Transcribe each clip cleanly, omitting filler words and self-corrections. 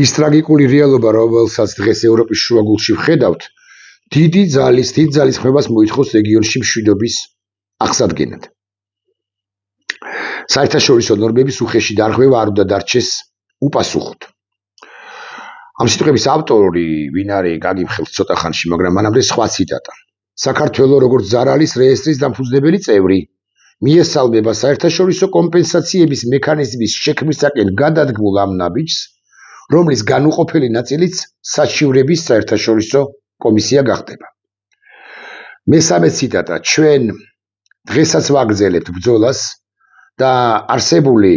ის ტრაგიკული რეალობა, რომელსაც დღეს ევროპის შუაგულში ვხედავთ, დიდ ძალის ხმებას მოითხოვს რეგიონში მშვიდობის აღსადგენად. საერთაშორისო ნორმების უხეში დარღვევა არ უნდა დარჩეს უპასუხოდ. ამ სიტყვების ავტორი ვინ არის გაგიფხილთ ცოტა ხანში, მაგრამ მანამდე სხვა ციტატა. საქართველოს როგორც ზარალის რეესტრის დამფუძნებელი წევრი მიესალმება საერთაშორისო კომპენსაციების მექანიზმის შექმნისაკენ გადადგმულ ამ ნაბიჯს, რომლის განუყოფელი ნაწილიც საჩივრების საერთაშორისო კომისია გახდება. მესამე ციტატა. ჩვენ დღესაც ვაგრძელებთ ბრძოლას და არსებული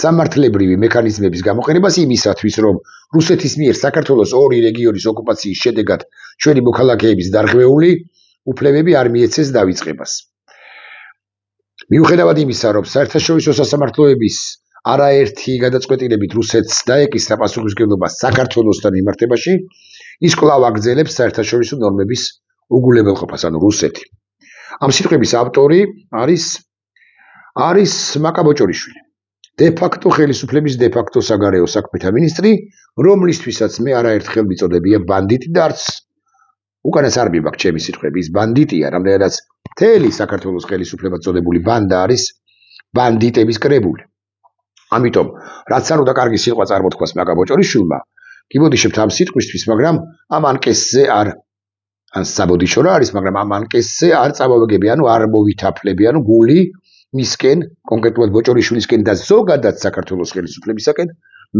სამართლებრივი მექანიზმების გამოყენებას იმისათვის, რომ რუსეთის მიერ საქართველოს ორი რეგიონის ოკუპაციის შედეგად ჩვენი მოქალაქეების დარღვეული უფლებები არ მიეცეს დავიწყებას. მიუხედავად იმისა, რომ საერთაშორისო სასამართლოების არაერთი გადაწყვეტილებით რუსეთს დაეკისრა პასუხისმგებლობა საქართველოსთან მიმართებაში, ის კვლავ აგრძელებს საერთაშორისო ნორმების უგულებელყოფას, ანუ რუსეთი. ამ სიტყვების ავტორი არის მაკა ბოჭორიშვილი. დე-ფაქტო ხელისუფლების დე-ფაქტო საგარეო საქმეთა მინისტრი, რომლისთვისაც მე არაერთხელ მიწოდებია ბანდიტი და არც უკანას არ მიბაქვს ჩემი სიტყვები, ის ბანდიტია, რამდენადაც მთელი საქართველოს ხელისუფლებად წოდებული ბანდა არის ბანდიტების კრებული. ამიტომ, რაც არ უნდა კარგი სიტყვა წარმოთქვას მაკა ბოჭორიშვილმა, გიბოდიშებთ ამ სიტყვისთვის, მაგრამ ამ ანკესზე არ ან საბოდიშო რა არის, მაგრამ ამ ანკესზე არ წავაგები, ანუ არ მოვითაფლები, ანუ გული მისკენ, კონკრეტულად ბოჭორიშვილისკენ და ზოგადად საქართველოს ხელისუფლებისაკენ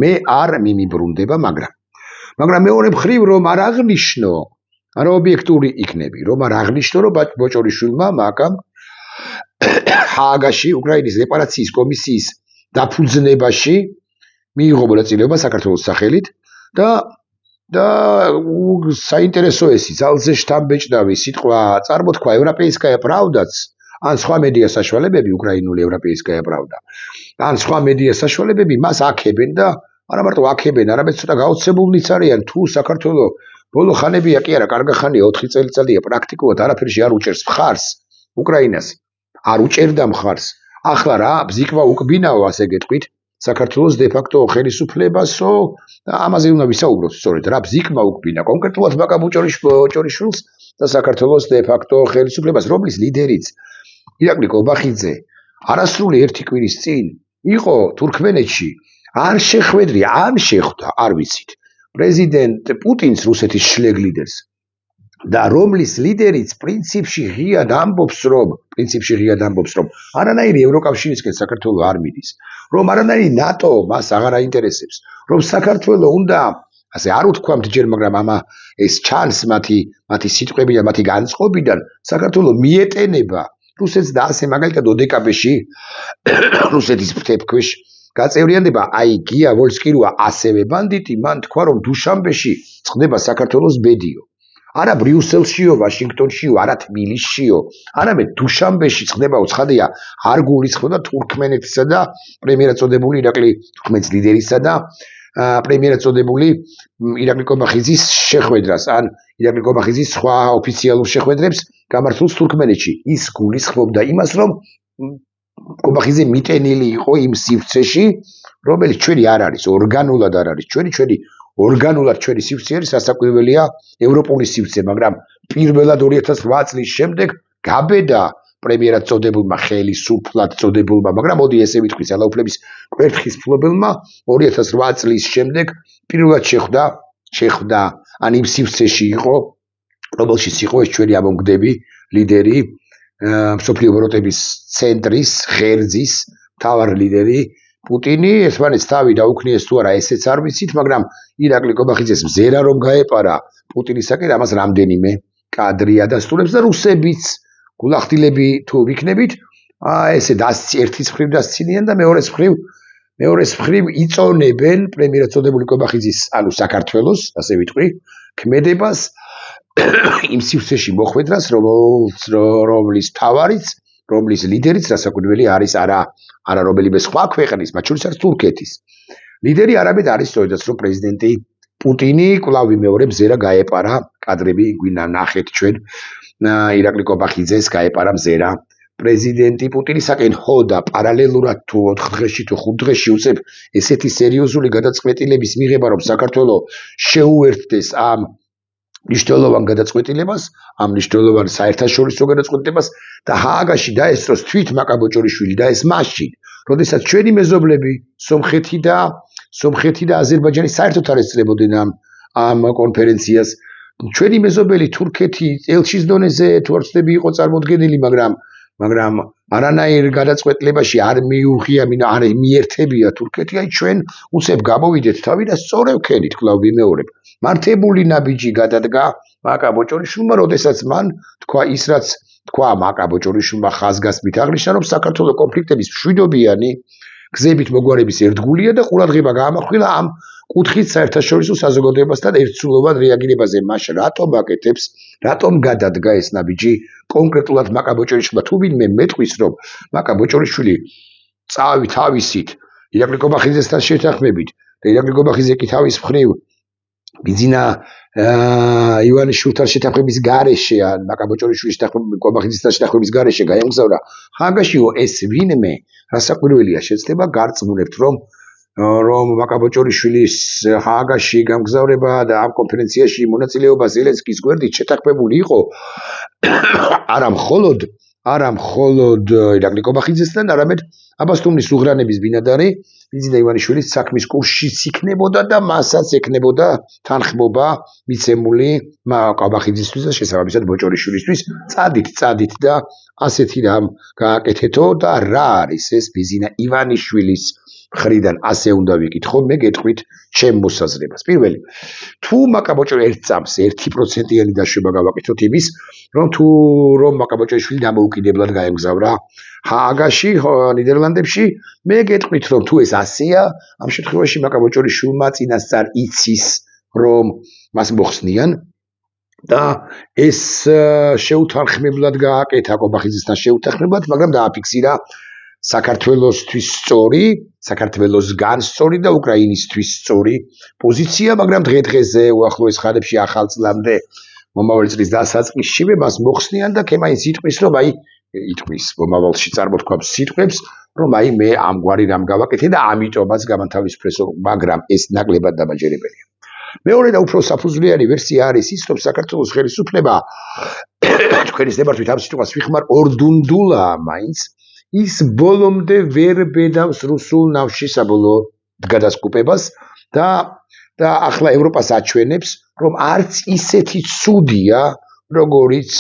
მე არ მიმიბრუნდება, მაგრამ მეორე მხრივ რომ არ აღნიშნო, არა ობიექტური იქნები, რომ არ აღნიშნო, რომ ბოჭორიშვილმა მაკამ ჰააგაში უკრაინის რეპარაციის კომისიის დაფუძნებაში მიიღო მონაწილეობა საქართველოს სახელით და საინტერესო ესი ძალზე შთამბეჭდავი სიტყვა წარმოთქვა ევროპეისკაია პრავდაც ან სხვა მედია საშუალებები, უკრაინული ევროპეისკაია პრავდა, ან სხვა მედია საშუალებები მას აქებენ და არა მარტო აქებენ, არამედ ცოტა გაოცებულნიც არიან, თუ საქართველოს ბოლო ხანებია კი არა, კარგი ხანია, 4 წელიწადია პრაქტიკულად არაფერში არ უჭერს მხარს უკრაინას, არ უჭერდა მხარს. ახლა რა, ბზიკვა უკბინაო, ასე გეტყვით, საქართველოს დე-ფაქტო ხელისუფლებასო, ამაზე უნდა ვისაუბროთ სწორედ, რა ბზიკმა უკბინა კონკრეტულად მაკა ბოჭორიშვილს და საქართველოს დე-ფაქტო ხელისუფლებას, რომლის ლიდერიც ირაკლი კობახიძე არასრული ერთი კვირის წინ იყო თურქმენეთში, არ შეხვედრია, ან შეხვდა, არ ვიცით. პრეზიდენტ პუტინს, რუსეთის შლეგ ლიდერს და რომლის ლიდერიც პრინციპში ღიად ამბობს, რომ არანაირი ევროკავშირისკენ საქართველოს არ მიდის, რომ არანაირი ნატო მას აღარ აინტერესებს, რომ საქართველოს უნდა, ასე არ უთქვამთ ჯერ, მაგრამ ეს ჩანს მათი სიტყვები და მათი განწყობიდან, საქართველოს მიეტენება რუსეთს და ასე მაგალითად ოდეკაბეში რუსეთის ფრთებქვეშ გაწევრიანდება, აი გია ვოლსკირუა ასევე ბანდიტი, მან თქვა, რომ დუშანბეში წყდება საქართველოს ბედიო. არა ბრიუსელშიო, ვაშინგტონშიო, არა თბილისშიო, არამედ დუშანბეში წყდებაო, ცხადია, არ გულისხმობდა თურქმენეთისა და პრემიერად წოდებული ირაკლი თურქმენის ლიდერისა და პრემიერად წოდებული ირაკლი კობახიძის შეხვედრას, ან ირაკლი კობახიძის სხვა ოფიციალურ შეხვედრებს გამართულს თურქმენეთში. ის გულისხმობდა იმას, რომ კობახიძე მიტენილი იყო იმ სივრცეში, რომელიც ჩვენი არ არის, ორგანულად არ არის. ორგანულად ჩვენი სივრცე არის სასაკვირველია ევროპული სივრცე, მაგრამ პირველად 2008 წლის შემდეგ გაბედა პრემიერად წოდებულმა, ხელისუფლად წოდებულმა, მაგრამ მოდი ესე ვიტყვი, ძალაუფლების კვერთხის მფლობელმა 2008 წლის შემდეგ პირველად შეხვდა, ან იმ სივრცეში იყო, რომელშიც იყო ეს ჩვენი ამომგდები ლიდერი, მსოფლიო ბროტების ცენტრის, ღერძის მთავარი ლიდერი პუტინი, ერთმანეთს თავი დაუქნიეს თუ არა, ესეც არ ვიცით, მაგრამ ირაკლი კობახიძეს მზერა რომ გაეპარა პუტინისაკენ, ამას რამდენიმე კადრი ადასტურებს და რუსებიც გულახდილები თუ ვიქნებით, ესე ერთის მხრივ დასცინიან და მეორეს მხრივ იწონებენ პრემიერად წოდებული კობახიძის, ანუ საქართველოს, ასე ვიტყვი, ქმედებას იმ სივრცეში მოხვედრას, რომლის მთავარიც, რომლის ლიდერიც რასაკვირველი არის არა რომელიმე სხვა ქვეყნის, მათ შორის არის თურქეთის ლიდერი, არამედ არის სწორედაც რომ პრეზიდენტი პუტინი კვლავ მეორე მზერა გაეპარა, კადრები გვინდა ნახეთ ჩვენ ირაკლი კობახიძეს გაეპარა მზერა პრეზიდენტი პუტინისაკენ ხოდა პარალელურად თუ 4 დღეში თუ 5 დღეში უწევ ესეთი სერიოზული გადაწყვეტილების მიღება, რომ საქართველოს შეუერთდეს ამ მნიშვნელოვან გადაწყვეტილებას, ამ მნიშვნელოვან საერთაშორისო გადაწყვეტილებას და ჰააგაში დაესწროს თვით მაკაბოჭორიშვილი და ეს მაშინ, როდესაც ჩვენი მეზობლები სომხეთი და აზერბაიჯანი საერთოდ არ ესწრებოდნენ ამ კონფერენციას. ჩვენი მეზობელი თურქეთი ელჩის დონეზე თუ არ ვცდები იყო წარმოდგენილი, მაგრამ არანაირ გადაწყვეტილებაში არ მიუღია, არ მიერთებია თურქეთი, აი ჩვენ უცებ გამოვიდეთ თავი და სწორევ ქენით კვლავ ვიმეორებ. მართებული ნაბიჯი გადადგა მაკაბოჭორიშვილმა, როდესაც მან თქვა ის, რაც თქვა მაკაბოჭორიშვილმა ხაზგასმით აღნიშნა, რომ საქართველოს კონფლიქტების მშვიდობიანი გზებით მოგვარების ერთგულია და ყურადღება გაამახვილა ამ კუთხით საერთაშორისო საზოგადოებასთან ერთსულოვან რეაგირებაზე. მას რატომ აკეთებს, რატომ გადადგა ეს ნაბიჯი კონკრეტულად მაკაბოჭორიშვილმა? თუ ვინმე მეტყვის, რომ მაკაბოჭორიშვილი თავისით ირაკლი კობახიძესთან შეთანხმებით და ირაკლი კობახიძე კი თავის მხრივ ბიძინა ივანიშვილთან შეთანხმების გარეშე ან მაკაბოჭორიშვილის კობახიძესთან შეთანხმების გარეშე გაემგზავრა ჰააგაშიო, ეს ვინმე რასაკვირველია შეცდება გარწმუნებთ, რომ მაკაბოჭორიშვილის ჰააგაში გამგზავრება და ამ კონფერენციაში მონაწილეობა ზელენსკის გვერდით შეთანხმებული იყო არა მხოლოდ ირაკლი კობახიძესთან, არამედ აბასთუმნის უღრანების ბინადარი ბიძინა ივანიშვილის საქმის კურსშიც იქნებოდა და მასაც ექნებოდა თანხმობა მიცემული კობახიძისთვის და შესაბამისად ბოჭორიშვილისთვის. წადით და ასეთი რამ გააკეთეთო და რა არის ეს ბიძინა ივანიშვილის მხრიდან ასე უნდა ვიკითხო, მე გეტყვით ჩემ მოსაზრებას. პირველი, თუ მაკაბოჭორიშვილი ერთ წამს 1%-იანი დაშვება გავაკეთოთ იმის, რომ მაკაბოჭორიშვილი დამოუკიდებლად გაემგზავრა ჰააგაში, ნიდერლანდებში, მე გეტყვით, რომ თუ ეს ასეა, ამ შემთხვევაში მაკაბოჭორიშვილმა წინასწარ იცის, რომ მას მოხსნიან და ეს შეუთანხმებლად გააკეთა კობახიძესთან შეუთანხმებლად, მაგრამ დააფიქსირა საქართველოსთვის სწორი, საქართველოსგან სწორი და უკრაინისთვის სწორი პოზიცია, მაგრამ დღე-დღეზე უახლოეს ხანებში ახალ წლამდე მომავალი წლის დასაწყისშივე მას მოხსნიან და კემაინც იტყვის, რომ იტყვის მომავალში წარმოთქვამს სიტყვებს, რომ მე ამგვარი რამ გავაკეთე და ამიტომაც გამანთავისუფლესო, მაგრამ ეს ნაკლებად დამაჯერებელია. მეორე და უფრო საფუძვლიანი ვერსია არის ის, რომ საქართველოს ხელისუფლება თქვენის ნებართვით ამ სიტყვას ვიხმარ ორდუნდულა მაინც ის ბოლომდე ვერ ბედავს რუსულ ნავში საბოლოო გადასკუპებას და ახლა ევროპას აჩვენებს, რომ არც ისეთი ცუდია, როგორიც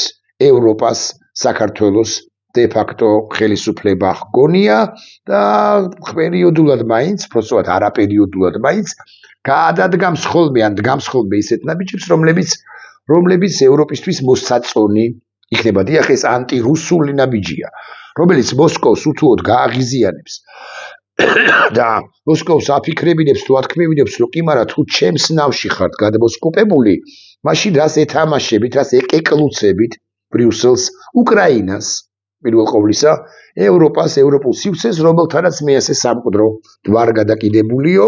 ევროპას საქართველოს დე-ფაქტო ხელისუფლება ჰგონია და პერიოდულად მაინც, პროცესად არაპერიოდულად მაინც გადადგამს ხოლმე ან დგამს ხოლმე ისეთ ნაბიჯებს, რომლებიც ევროპისთვის მოსაწონი იქნება. დიახ, ეს ანტირუსული ნაბიჯია, რომელიც მოსკოვს უთუოდ გააღიზიანებს და მოსკოვს აფიქრებინებს თუ ათქმევინებს, რომ კი მარა თუ ჩემს ნავში ხართ გადმოსკუპებული, მაშინ რას ეთამაშებით, რას ეკეკლუცებით ბრიუსელს, უკრაინას, პირველ ყოვლისა, ევროპას, ევროპულ სივრცეს, რომელთანაც მე ასე სამკვდრო ვარ გადაკიდებულიო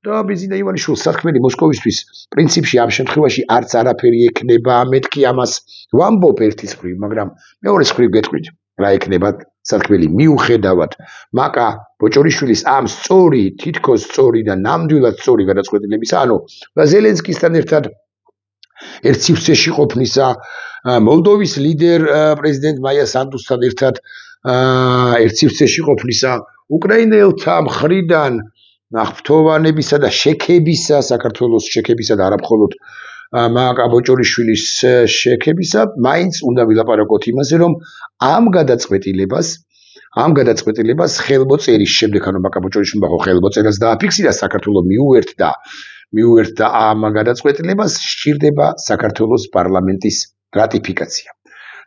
და ბიძინა ივანიშვილს სათქმელი მოსკოვისთვის პრინციპში ამ შემთხვევაში არც არაფერი ექნება, მეთქი ამას ვამბობ ერთის მხრივ, მაგრამ მეორეს მხრივ გეტყვით, რა ექნება სათქმელი მიუხედავად მაკაბოჭორიშვილის ამ სწორი, თითქოს სწორი და ნამდვილად სწორი გადაწყვეტილებისა, ანუ ზელენსკისთან ერთად ერთ სივრცეში ყოფნისა, მოლდოვის ლიდერ პრეზიდენტ მაია სანდუსთან ერთად ერთ სივრცეში ყოფნისა, უკრაინელთა მხრიდან აღფრთოვანებისა და შექებისა, საქართველოს შექებისა და არა მხოლოდ მაკაბოჭორიშვილის შექებისა, მაინც უნდა ვილაპარაკოთ იმაზე, რომ ამ გადაწყვეტილებას ხელმოწერის შემდეგ, ანუ მაკაბოჭორიშვილმა ხელმოწერას დააფიქსირა, საქართველოს მიუერთდა ამ გადაწყვეტილებას, სჭირდება საქართველოს პარლამენტის რატიფიკაცია.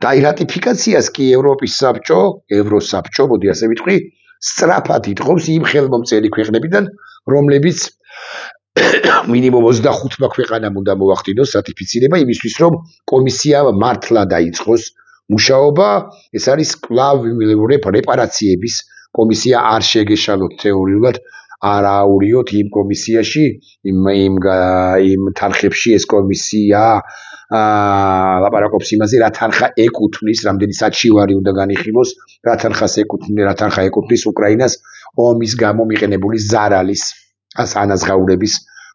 და აი რატიფიკაციას კი ევროპის საბჭო, ევროსაბჭო, მოდი ასე ვიტყვი, სწრაფად იტყობს იმ ხელმომწერი ქვეყნებიდან, რომლებიც მინიმუმ 25 ქვეყანამ უნდა მოახდინოს რატიფიცირება იმისთვის, რომ კომისია მართლა დაიწყოს მუშაობა. ეს არის კვლავ რეპარაციების კომისია, არ შეგეშალოთ თეორიულად, არ აურიოთ იმ კომისიაში, იმ თანხებში ეს კომისია ლაპარაკობს იმაზე, რა თანხა ეკუთვნის, რამდენი საჩივარი უნდა განიხილოს, რა თანხა ეკუთვნის უკრაინას ომის გამო მიყენებული ზარალის ანაზღაურების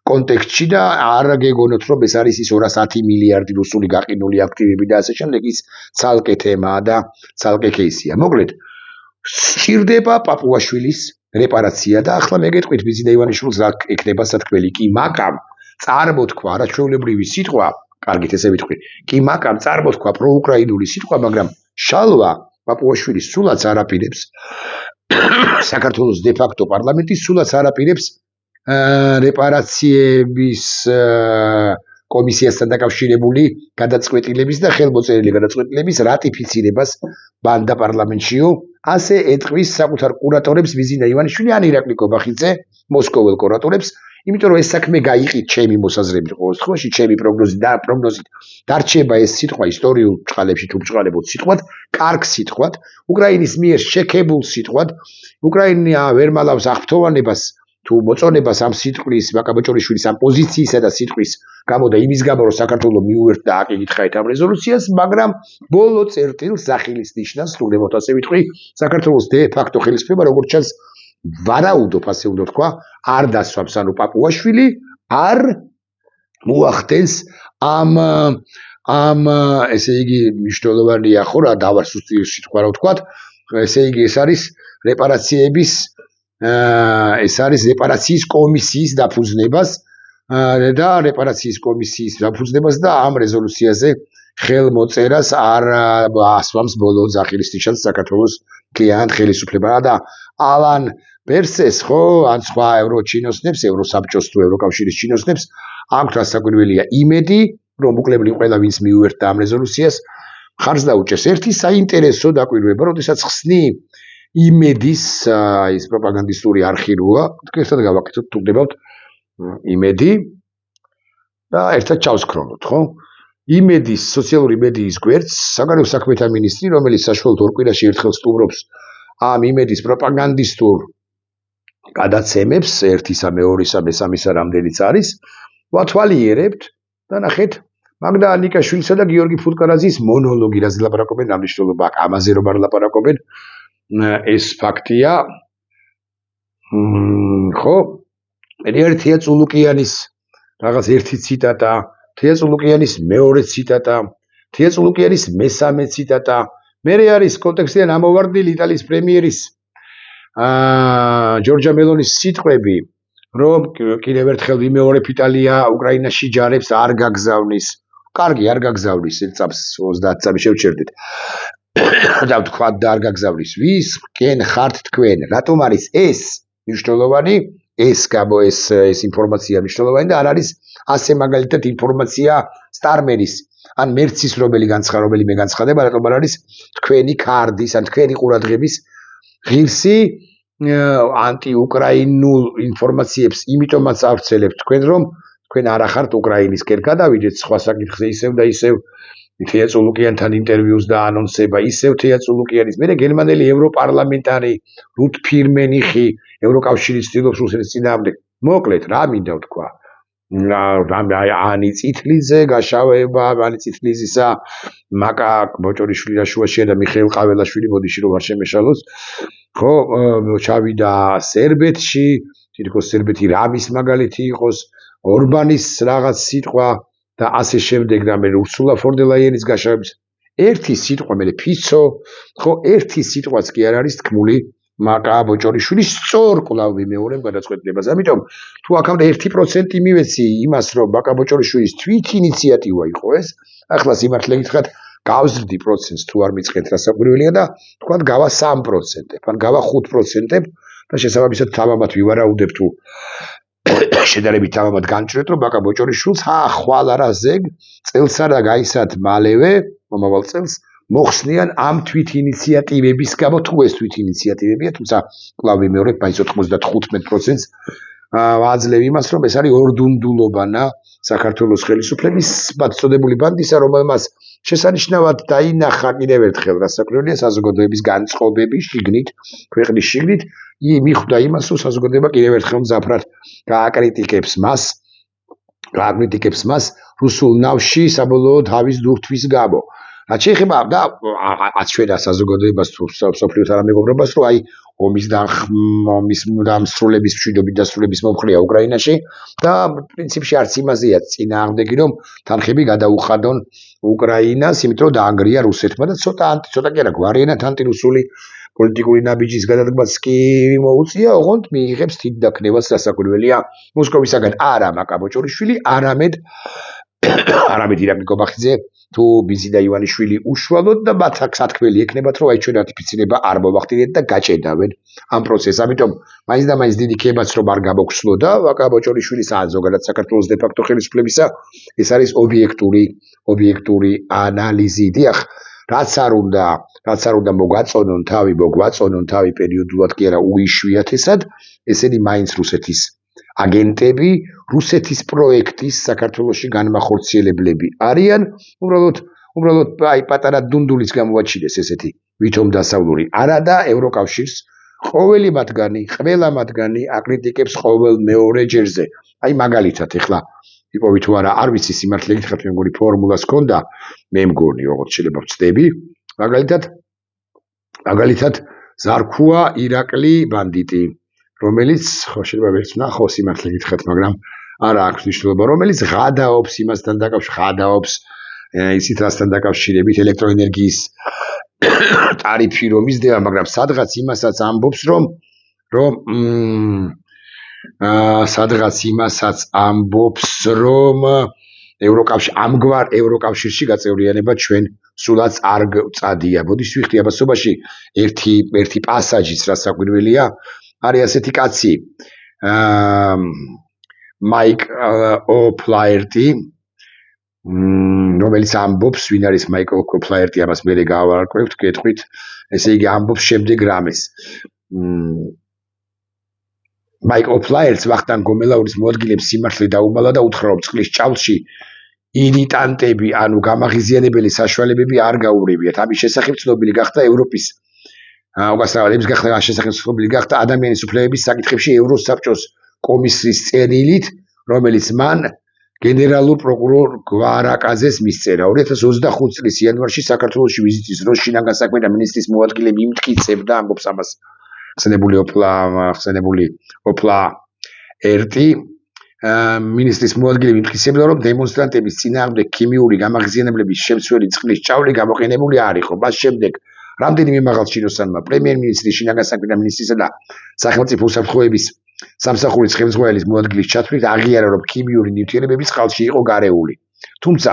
კონტექსტში და არ გეგონოთ, რომ ეს არის ის 210 მილიარდი რუსული გაყინული აქტივები და ასე შემდეგ, ის ცალკე თემაა და ცალკე кейსია. მოკლედ, სჭირდება პაპუაშვილის რეპარაცია და ახლა მე გეტყვით ბიზინა ივანიშვილს რა ექნება სათქმელი კი მაკამ წარმოთქვა არაჩვეულებრივი სიტყვა, კარგით ესე ვიტყვი, კი მაკამ წარმოთქვა პროუკრაინული სიტყვა, მაგრამ შალვა პაპუაშვილის სულაც არ აპირებს საქართველოს დე-ფაქტო პარლამენტი სულაც არ აპირებს რეპარაციების კომისიასთან დაკავშირებული გადაწყვეტილების და ხელმოწერილი გადაწყვეტილების რატიფიცირებას ბანდა პარლამენტშიო, ასე ეტყვის საკუთარ კურატორებს ბიზინა ივანიშვილი ან ირაკლი კობახიძე, მოსკოველ კურატორებს, იმიტომ რომ ეს საქმე გაიყიდ ჩემი მოსაზრებით ყოველ შემთხვევაში, ჩემი პროგნოზით დარჩება ეს სიტყვა ისტორიულ ბრწყალებში თუ ბრწყალებოდ სიტყვად, კარგ სიტყვად, უკრაინის მიერ შექებულ სიტყვად, უკრაინა ვერ მალავს აღფრთოვანებას თუ მოწონებას ამ სიტყვის ბაკაბოჭორიშვილის ამ პოზიციისა და სიტყვის გამო და იმის გამო რომ საქართველოს მიუერთდა აკითხეთ ამ რეზოლუციას, მაგრამ ბოლო წერტილს სახელის ნიშნავს, სრულდებოდ ასე ვიტყვი, საქართველოს დე-ფაქტო ხელისუფლება როგორც ჩანს ვარაუდობ, ასე უნდა თქვა, არ დასვამს, ანუ პაპუაშვილი არ მოახდენს ამ ესე იგი მნიშვნელოვანია ხო რა დავარსუსტი სიტყვა რა ვთქვათ, ესე იგი ეს არის რეპარაციების ეს არის რეპარაციის კომისიის დაფუძნებას და რეპარაციის კომისიის დაფუძნებას და ამ რეზოლუციაზე ხელმოწერას არ ასვამს ბოლო ძახილის ნიშანს საქართველოს მთლიან ხელისუფლება და ალან ბერსეს ხო ან სხვა ევროჩინოსნებს, ევროსაბჭოს თუ ევროკავშირის ჩინოსნებს აქვთ რასაკვირველია იმედი, რომ უკლებლი ყველა ვინც მიუერთდა ამ რეზოლუციას ხარს დაუჭეს. ერთი საინტერესო დაკვირვება, როდესაც ხსნი იმედის ის პროპაგანდისტური არხი როა, თქვენთან გავაკეთოთ თუ გდებავთ იმედი და ერთად ჩავსქროლოთ, ხო? იმედის სოციალური მედიის გვერდს საგარეო საქმეთა მინისტრი, რომელიც საშუალოდ ორ კვირაში ერთხელ სტუმრობს ამ იმედის პროპაგანდისტურ გადაცემებს, ერთისა, მეორისა, მესამისა რამდენიც არის, ვათვალიერებთ და ნახეთ მაგდა ანიკაშვილისა და გიორგი ფუტკარაძის მონოლოგი, რაზე ლაპარაკობენ, ამ მნიშვნელობა ამაზე რომ არ ლაპარაკობენ, ეს ფაქტია. ხო? ერთია წულუკიანის რაღაც ერთი ციტატა, თია წულუკიანის მეორე ციტატა, თია წულუკიანის მესამე ციტატა, მერე არის კონტექსტიდან ამოვარდნილი იტალიის პრემიერის ჯორჯა მელონის სიტყვები, რომ კიდევ ერთხელ ვიმეორებ იტალია უკრაინაში ჯარებს არ გაგზავნის. კარგი, არ გაგზავნის, წამს 30 წამი შევჩერდით. და ვთქვათ და არ გაგზავნის. ვის გენ ხართ თქვენ? რატომ არის ეს მნიშვნელოვანი? ეს ინფორმაცია მნიშვნელოვანი და არ არის ასე მაგალითად ინფორმაცია სტარმერის ან მერცის რომელი მე განცხადება, რატომ არ არის თქვენი ქარდის ან თქვენი ყურადღების ღირსი ანტიუკრაინულ ინფორმაციებს იმიტომაც ავცელებთ თქვენ, რომ თქვენ არ ახართ უკრაინისკენ გადავიდეთ, სხვა საკითხზე ისევ და ისევ თეა წულუკიანთან ინტერვიუს და ანონსება, ისევ თეა წულუკიანის, მერე გერმანელი ევროპარლამენტარი რութ ფირმენიხი ევროკავშირის ცდილობს რუსეთის წინააღმდეგ. მოკლედ, რა მინდა ვთქვა? ანი წითლიძე გაშავება, ანი წითლიზისა, მაკა ბოჭორიშვილი რაშუაშია და მიხეილ ყაველაშვილი ბოდიში რომ არ შემეშალოს. ხო, ჩავიდა სერბეთში, თითქოს სერბეთი რამის მაგალითი იყოს, ორბანის რაღაც სიტყვა და ასე შემდეგ და მე ურსულა ფონ დერ ლაიენის გაშავების ერთი სიტყვა მე ფიცო, ხო, ერთი სიტყვაც კი არ არის თქმული მაკა ბოჭორიშვილის სწორ კვლავ ვიმეორებ გადაწყვეტილებას. ამიტომ თუ აქამდე 1% მივეცი იმას, რომ მაკა ბოჭორიშვილის თვით ინიციატივა იყო ეს, ახლა სიმართლე გითხრათ, გავზრდი პროცენტს თუ არ მიწყეთ რასაკვირველია და თქვათ გავა 3%, ან გავა 5% და შესაბამისად თამამად ვივარაუდებ თუ შედარებით თამამად განჭრეთ, რომ მაკა ბოჭორიშვილს ხვალ არა ზეგ წელს არა გაისად მალევე, მომავალ წელს მოხსნიან ამ თვით ინიციატივების გამო, თუ ეს თვით ინიციატივებია, თუმცა კვლავ ვიმეორებ, მაინც 95%-ს ვაძლევ იმას, რომ ეს არის ორდუნდულობანა საქართველოს ხელისუფლების წოდებული ბანდისა, რომელმაც შესანიშნავად დაინახა კიდევ ერთხელ რასაკვირველია საზოგადოების განწყობები შიგნით, ქვეყნის შიგნით, მიხვდა იმას, რომ საზოგადოება კიდევ ერთხელ მძაფრად გააკრიტიკებს მას გააკრიტიკებს მას რუსულ ნავში საბოლოოდ თავის დურთვის გამო. რაც შეეხება და აჩვენა საზოგადოებას თუ სოფლიოს არამეგობრობას, რომ აი ომის დამსრულების მშვიდობით დასრულების მომხრეა უკრაინაში და პრინციპში არც იმაზეა წინააღმდეგი, რომ თანხები გადაუხადონ უკრაინას, იმიტომ რომ დაანგრია რუსეთმა და ცოტა კი არა გვარიანად ანტირუსული პოლიტიკური ნაბიჯის გადადგმას კი მოუწია, ოღონდ მიიღებს თვითდაქნევას დასაკვირველია მოსკოვისაგან არა მაკაბოჭორიშვილი, არამედ ირაკლი კობახიძე თუ ბიზიდა ივანიშვილი უშუალოდ და მათ სათქმელი ექნებათ, რომ აი ჩვენ რატიფიცირება არ მოვახდინეთ და გაჭედავენ ამ პროცესს. ამიტომ მაინც და მაინც დიდი ქებაც რომ არ გამოგხსნო და მაკაბოჭორიშვილის ზოგადად საქართველოს დე-ფაქტო ხელისუფლებისა ეს არის ობიექტური ანალიზი. დიახ, რაც არ უნდა მოგვაწონონ თავი პერიოდულად კი არა უიშვიათესად, ესენი მაინც რუსეთის აგენტები, რუსეთის პროექტის საქართველოში განმახორციელებლები არიან, უბრალოდ აი პატარა დუნდულის გამოაჩინეს ესეთი ვითომ დასავლური. არა და ევროკავშირს ყოველი მათგანი აკრიტიკებს ყოველ მეორე ჯერზე. აი მაგალითად ეხლა იპოვი თუ არა, არ ვიცი სიმართლე გითხრათ, მე მგონი ფორმულას ჰქონდა, მე მგონი, როგორც შეიძლება ვწდები, მაგალითად ზარქუა ირაკლი ბანდიტი, რომელიც ხო შეიძლება ვერც ვნახო სიმართლე გითხრათ, მაგრამ არა აქვს მნიშვნელობა, რომელიც ღადაობს იმასთან დაკავშირებით, ისიც რასთან დაკავშირებით ელექტროენერგიის ტარიფი რომ იზრდება, მაგრამ სადღაც იმასაც ამბობს, რომ ამგვარ ევროკავშირში გაწევრიანება ჩვენ სულაც არ გვწადია. ბოდიშ ვიხდი ამასობაში ერთი პასაჟიც რა საკვირველია, არის ასეთი კაცი მაიკ ოფლაერტი, რომელიც ამბობს, ვინ არის მაიკ ოფლაერტი, ამას მერე გავარკვევთ, გეტყვით, ესე იგი ამბობს შემდეგ რამეს. მაიკ ოფლაერტს ვახტანგ გომელაურის მოადგილემ სიმართლე დაუმალა და უთხრა, რომ წყლის ჭავლში ირიტანტები, ანუ გამაღიზიანებელი საშუალებები არ გაურევიათ. ამის შესახებ ცნობილი გახდა ევროპის ადამიანის უფლებების საკითხებში ევროსაბჭოს კომისრის წერილით, რომელიც მან გენერალურ პროკურორ გვარაკაძეს მისწერა. 2025 წლის იანვარში საქართველოში ვიზიტის დროს შინაგან საქმეთა მინისტრის მოადგილე მიმტკიცებდა, ამბობს ამას ხსენებული ოფლა ერტი, მინისტრის მოადგილე მიმტკიცებდა, რომ დემონსტრანტების წინააღმდეგ ქიმიური გამაღიზიანებლების შემცველი წყლის ჭავლი გამოყენებული არ იყო. მას შემდეგ რამდენიმე მაღალ ჩინოსანმა პრემიერ-მინისტრის, შინაგან საქმეთა მინისტრისა და სახელმწიფო უსაფრთხოების სამსახურის ხელმძღვანელის მოადგილის ჩათვლით აღიარა, რომ ქიმიური ნივთიერებები წყალში იყო გარეული. თუმცა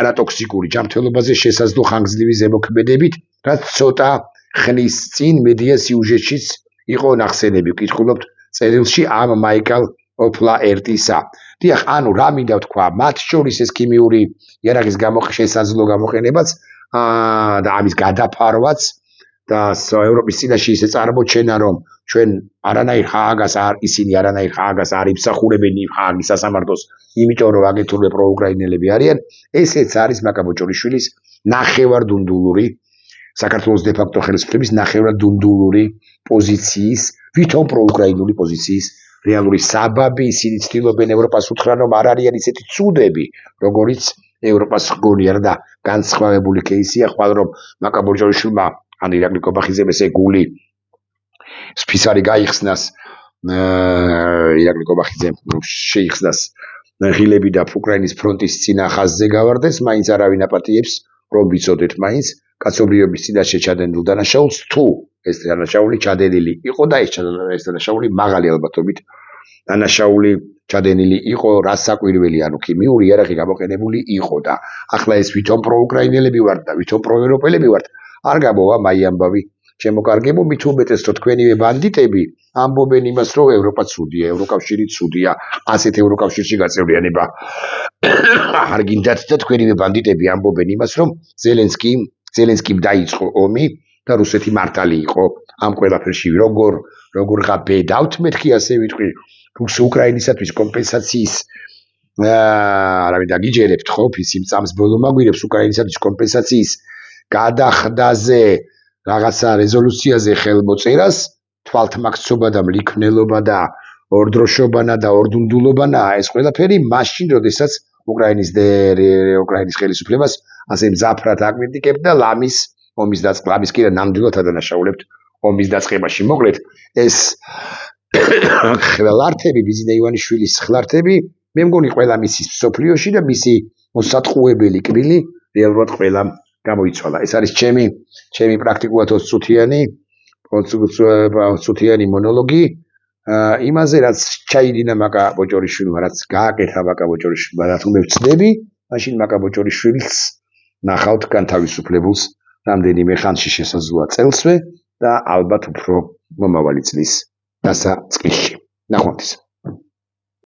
არატოქსიკური ჯანმრთელობაზე შესაძლო ხანგრძლივი ზემოქმედებით, რაც ცოტა ხნის წინ მედია სიუჟეტშიც იყო ნახსენები. ვკითხულობთ წერილში ამ მაიკალ ოფლაერტისა. დიახ, ანუ რა მინდა ვთქვა, მათ შორის ეს ქიმიური იარაღის შესაძლო გამოყენებაც და ამის გადაფარვაც და ევროპის წინაშე ისე წარმოჩენა, რომ ჩვენ ისინი არანაირ ხააგას არ იმსახურებენ ხააგის სასამართლოს, იმიტომ რომ აგენტურები პროუკრაინელები არიან, ესეც არის მაკაბოჭორიშვილის ნახევარდუნდულური საქართველოს დე-ფაქტო ხელისუფლების ნახევარდუნდულური პოზიციის, ვითომ პროუკრაინული პოზიციის რეალური საბაბი. ისინი ცდილობენ ევროპას უთხრან, რომ არ არიან ისეთი ცუდები, როგორიც ევროპას გონია და განსხვავებული кейსია, ხვალ რომ მაკაბოჭორიშვილმა ან ირაკლი კობახიძემ ესე გული სფისარი გაიხსნას, ირაკლი კობახიძემ შეიხსნას ღილები და უკრაინის ფრონტის წინა ხაზზე გავარდეს, მაინც არავინ აპატიებს, რომ ვიცოდეთ მაინც კაცობრიობის წინაშე ჩადენილ დანაშაულს, თუ ეს დანაშაული ჩადენილი იყო და ეს დანაშაული მაღალი ალბათობით დანაშაული ჩადენილი იყო, რა საკვირველი, ანუ ქიმიური იარაღი გამოყენებული იყო და ახლა ეს ვითომ პროუკრაინელები ვართ და ვითომ პროევროპელები ვართ, არ გამოვა მაი ამბავი. შემოკარგებო, მით უმეტეს რომ თქვენივე ბანდიტები ამბობენ იმას, რომ ევროპა ცუდია, ევროკავშირი ცუდია, ასეთ ევროკავშირში გაწევრიანება არ გინდათ და თქვენივე ბანდიტები ამბობენ იმას, რომ ზელენსკიმ დაიწყო ომი და რუსეთი მართალი იყო ამ ყველაფერში. როგორ ღაბედავთ, მეთქი ასე ვიტყვი, უკრაინისათვის კომპენსაციის არავინ დაგიჯერებთ ხო, ის იმ წამს ბოლო მაგვირებს უკრაინისათვის კომპენსაციის გადახდაზე რაღაცა რეზოლუციაზე ხელმოწერას, თვალთმაქცობა და მლიქნელობა და ორდროშობანა და ორდუნდულობანაა ეს ყველაფერი მაშინ, როდესაც უკრაინის ხელისუფლებას ასე მძაფრად აკრიტიკებდა ლამის ომის დაწყება. ლამის კი ნამდვილად ადანაშაულებთ ომის დაწყებაში. მოკლედ ეს ხლართები, ბიზნე ივანიშვილის ხლართები, მე მგონი ყველა მისი სოფლიოში და მისი მოსატყუებელი კბილი რეალურად ყველამ გამოიცვალა. ეს არის ჩემი პრაქტიკულად 20 წუთიანი მონოლოგი იმაზე, რაც ჩაიდინა მაკა ბოჭორიშვილმა, რაც გააკეთა მაკა ბოჭორიშვილმა, რა თქმა უნდა ვწდები, მაშინ მაკა ბოჭორიშვილს ნახავთ განთავისუფლებულს რამდენიმე ხანში შესაძლოა წელსვე და ალბათ უფრო მომავალი წლის დასაწყისში. ნახვამდის.